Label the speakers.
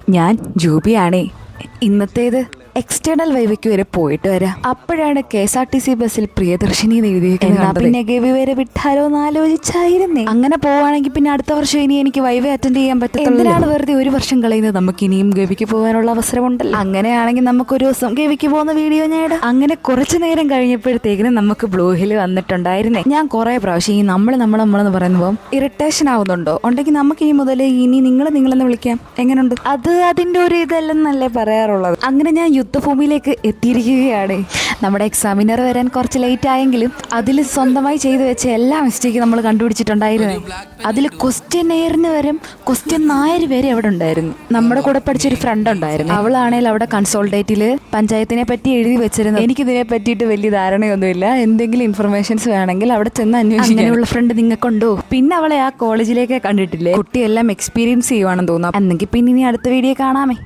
Speaker 1: ഞാൻ ജൂബിയാണേ. ഇന്നത്തേത് എക്സ്റ്റേണൽ വൈവയ്ക്ക് വരെ പോയിട്ട് വരാം. അപ്പോഴാണ് KSRTC ബസ്സിൽ പ്രിയദർശിനി എഴുതിയിരിക്കുന്നത്. പിന്നെ ഗവി വരെ വിട്ടാലോ എന്ന് ആലോചിച്ചായിരുന്നേ. അങ്ങനെ പോവാണെങ്കിൽ പിന്നെ അടുത്ത വർഷം ഇനി എനിക്ക് വൈവ അറ്റൻഡ് ചെയ്യാൻ പറ്റത്തില്ല. എന്തിനാണ് വെറുതെ ഒരു വർഷം കളയുന്നത്? നമുക്ക് ഇനിയും ഗവിക്ക് പോകാനുള്ള അവസരമുണ്ടല്ലോ. അങ്ങനെയാണെങ്കിൽ നമുക്കൊരു ദിവസം ഗവിക്ക് പോകുന്ന വീഡിയോ ഞാൻ ഇടാം. അങ്ങനെ കുറച്ചു നേരം കഴിഞ്ഞപ്പോഴത്തേക്കിനും നമുക്ക് ബ്ലൂ ഹിൽ വന്നിട്ടുണ്ടായിരുന്നേ. ഞാൻ കുറെ പ്രാവശ്യം ഈ നമ്മളെന്ന് പറയുമ്പോൾ ഇറിറ്റേഷൻ ആവുന്നുണ്ടോ? ഉണ്ടെങ്കിൽ നമുക്ക് ഇനി മുതൽ ഇനി നിങ്ങളെന്ന് വിളിക്കാം. എങ്ങനെയുണ്ട്? അത് അതിന്റെ ഒരു ഇതല്ലെന്നല്ലേ പറയാറുള്ളത്. അങ്ങനെ ഞാൻ യുദ്ധഭൂമിയിലേക്ക് എത്തിയിരിക്കുകയാണ്. നമ്മുടെ എക്സാമിനർ വരാൻ കുറച്ച് ലേറ്റ് ആയെങ്കിലും അതിൽ സ്വന്തമായി ചെയ്തു വെച്ച എല്ലാ മിസ്റ്റേക്കും നമ്മൾ കണ്ടുപിടിച്ചിട്ടുണ്ടായിരുന്നു. അതിൽ ക്വസ്റ്റ്യൻ എയറിന് വരും ക്വസ്റ്റ്യൻ 4 വരെ അവിടെ ഉണ്ടായിരുന്നു. നമ്മുടെ കൂടെ പഠിച്ചൊരു ഫ്രണ്ട് ഉണ്ടായിരുന്നു. അവളാണെങ്കിൽ അവിടെ കൺസോൾട്ടേറ്റില് പഞ്ചായത്തിനെ പറ്റി എഴുതി വെച്ചിരുന്നു. എനിക്കിതിനെ പറ്റിയിട്ട് വലിയ ധാരണയൊന്നുമില്ല. എന്തെങ്കിലും ഇൻഫർമേഷൻസ് വേണമെങ്കിൽ അവിടെ ചെന്ന് അന്വേഷിക്കും. അങ്ങനെയുള്ള ഫ്രണ്ട് നിങ്ങൾക്കുണ്ടോ? പിന്നെ അവളെ ആ കോളേജിലേക്ക് കണ്ടിട്ടില്ലേ? കുട്ടിയെല്ലാം എക്സ്പീരിയൻസ് ചെയ്യുവാണെന്ന് തോന്നാം. എന്നെങ്കിൽ പിന്നെ ഇനി അടുത്ത വീഡിയോ കാണാമേ.